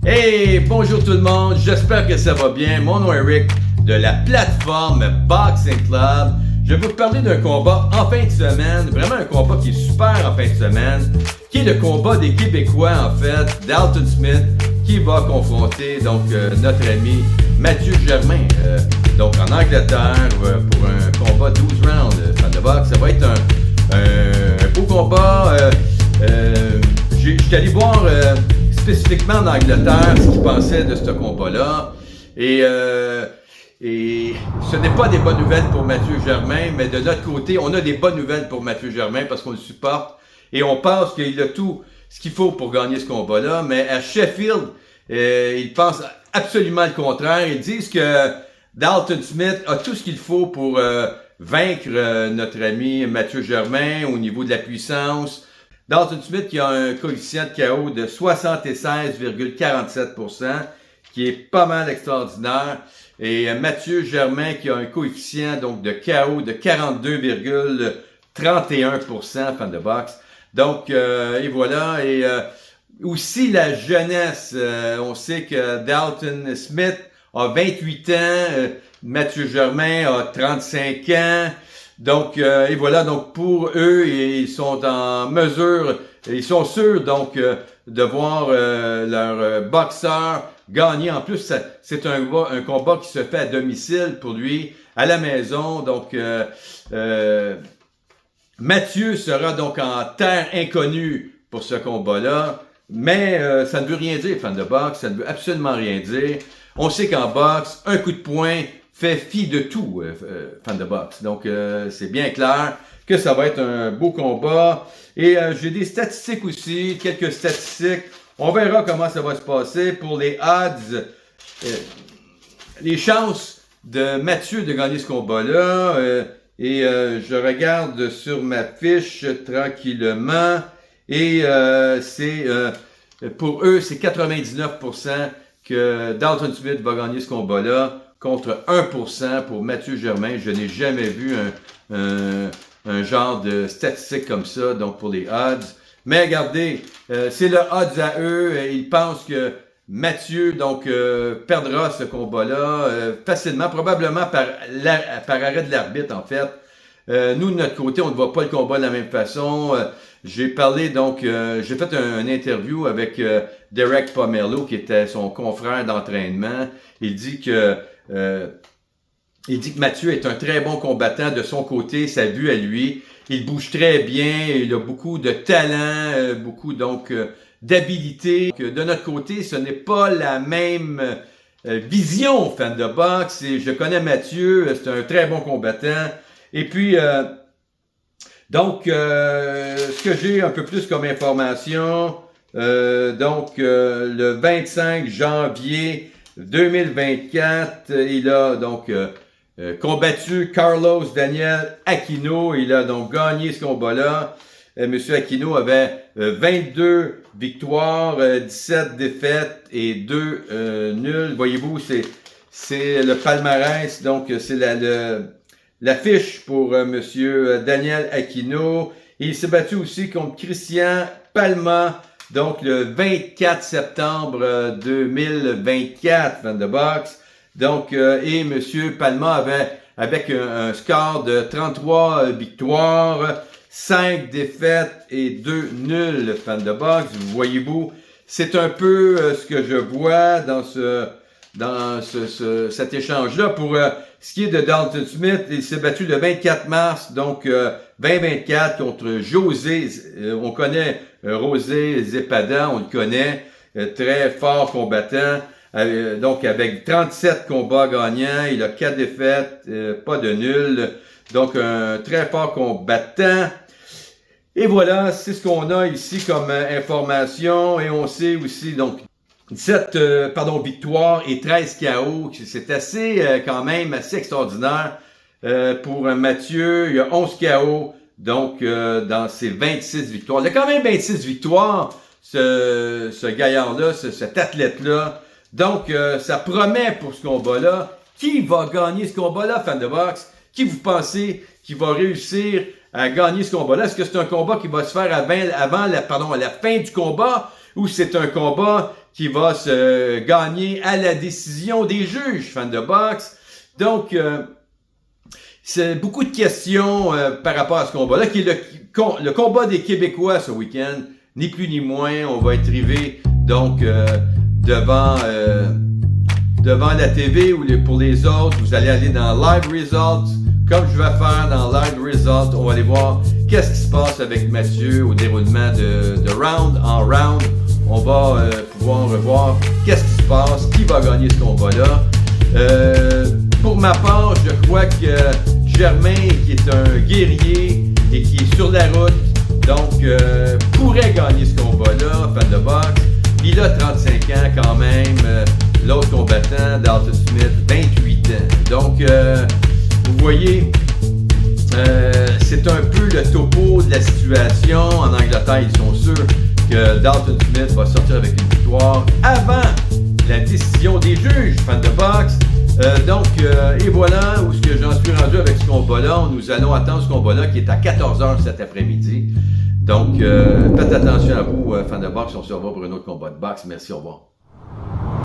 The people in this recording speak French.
Hey, bonjour tout le monde, j'espère que ça va bien. Mon nom est Rick de la plateforme Boxing Club. Je vais vous parler d'un combat en fin de semaine, vraiment un combat qui est super en fin de semaine, qui est le combat des Québécois en fait, Dalton Smith, qui va confronter donc notre ami Mathieu Germain, donc en Angleterre pour un combat 12 rounds fan de boxe. Ça va être un beau combat. Je suis allé voir spécifiquement en Angleterre ce qu'ils pensaient de ce combat-là. Et ce n'est pas des bonnes nouvelles pour Mathieu Germain, mais de notre côté, on a des bonnes nouvelles pour Mathieu Germain parce qu'on le supporte et on pense qu'il a tout ce qu'il faut pour gagner ce combat-là. Mais à Sheffield, ils pensent absolument le contraire. Ils disent que Dalton Smith a tout ce qu'il faut pour vaincre notre ami Mathieu Germain au niveau de la puissance. Dalton Smith qui a un coefficient de KO de 76,47%, qui est pas mal extraordinaire. Et Mathieu Germain qui a un coefficient donc de KO de 42,31% fan de boxe. Donc, et voilà. Et aussi la jeunesse. On sait que Dalton Smith a 28 ans. Mathieu Germain a 35 ans. Donc, et voilà, donc pour eux, ils sont en mesure, ils sont sûrs donc de voir leur boxeur gagner. En plus, c'est un combat qui se fait à domicile pour lui, à la maison. Donc, Mathieu sera donc en terre inconnue pour ce combat-là. Mais ça ne veut rien dire, fan de boxe, ça ne veut absolument rien dire. On sait qu'en boxe, un coup de poing fait fi de tout, fan de boxe. Donc, c'est bien clair que ça va être un beau combat. Et j'ai des statistiques aussi, quelques statistiques. On verra comment ça va se passer pour les odds. Les chances de Mathieu de gagner ce combat-là. Je regarde sur ma fiche tranquillement. Et pour eux, c'est 99% que Dalton Smith va gagner ce combat-là, contre 1% pour Mathieu Germain. Je n'ai jamais vu un genre de statistique comme ça, donc pour les odds. Mais regardez, c'est le odds à eux. Ils pensent que Mathieu donc perdra ce combat-là facilement, probablement par arrêt de l'arbitre en fait. Nous, de notre côté, on ne voit pas le combat de la même façon. J'ai parlé donc, j'ai fait un interview avec Derek Pomello, qui était son confrère d'entraînement. Il dit que Mathieu est un très bon combattant de son côté, sa vue à lui. Il bouge très bien, il a beaucoup de talent, beaucoup donc d'habilité. De notre côté, ce n'est pas la même vision fan de boxe. Et je connais Mathieu, c'est un très bon combattant. Et puis, ce que j'ai un peu plus comme information, le 25 janvier 2024, il a donc combattu Carlos Daniel Aquino. Il a donc gagné ce combat-là. Monsieur Aquino avait 22 victoires, 17 défaites et 2 nuls. Voyez-vous, c'est le palmarès, donc c'est la fiche pour Monsieur Daniel Aquino. Il s'est battu aussi contre Christian Palma, donc le 24 septembre 2024, fan de boxe. Donc, et Monsieur Palma avait, avec un score de 33 victoires, 5 défaites et 2 nuls, fan de boxe. Voyez-vous, c'est un peu ce que je vois dans cet échange-là. Pour ce qui est de Dalton Smith, il s'est battu le 24 mars, donc 2024 contre José. On connaît José Zepeda, on le connaît, très fort combattant. Donc avec 37 combats gagnants, il a 4 défaites, pas de nul. Donc un très fort combattant. Et voilà, c'est ce qu'on a ici comme information. Et on sait aussi donc 17 victoires et 13 KO. C'est assez quand même assez extraordinaire pour Mathieu. Il y a 11 KO donc dans ses 26 victoires. Il a quand même 26 victoires, ce gaillard-là, cet athlète-là. Donc, ça promet pour ce combat-là. Qui va gagner ce combat-là, fan de boxe? Qui vous pensez qui va réussir à gagner ce combat-là? Est-ce que c'est un combat qui va se faire avant la fin du combat ou c'est un combat qui va se gagner à la décision des juges, fans de boxe. Donc, c'est beaucoup de questions par rapport à ce combat-là, qui est le combat des Québécois ce week-end, ni plus ni moins. On va être rivé donc devant la TV ou pour les autres. Vous allez aller dans Live Results, comme je vais faire dans Live Results. On va aller voir qu'est-ce qui se passe avec Mathieu au déroulement de round en round. On va pouvoir revoir qu'est-ce qui se passe, qui va gagner ce combat-là. Pour ma part, je crois que Germain, qui est un guerrier et qui est sur la route, donc pourrait gagner ce combat-là, fan de boxe. Il a 35 ans quand même. L'autre combattant, Dalton Smith, 28 ans. Donc, vous voyez, c'est un peu le topo de la situation. En Angleterre, ils sont sûrs que Dalton Smith va sortir avec une victoire avant la décision des juges, fans de boxe. Et voilà où ce que j'en suis rendu avec ce combat-là. Nous allons attendre ce combat-là qui est à 14h cet après-midi. Donc, faites attention à vous, fans de boxe. On se revoit pour un autre combat de boxe. Merci, au revoir.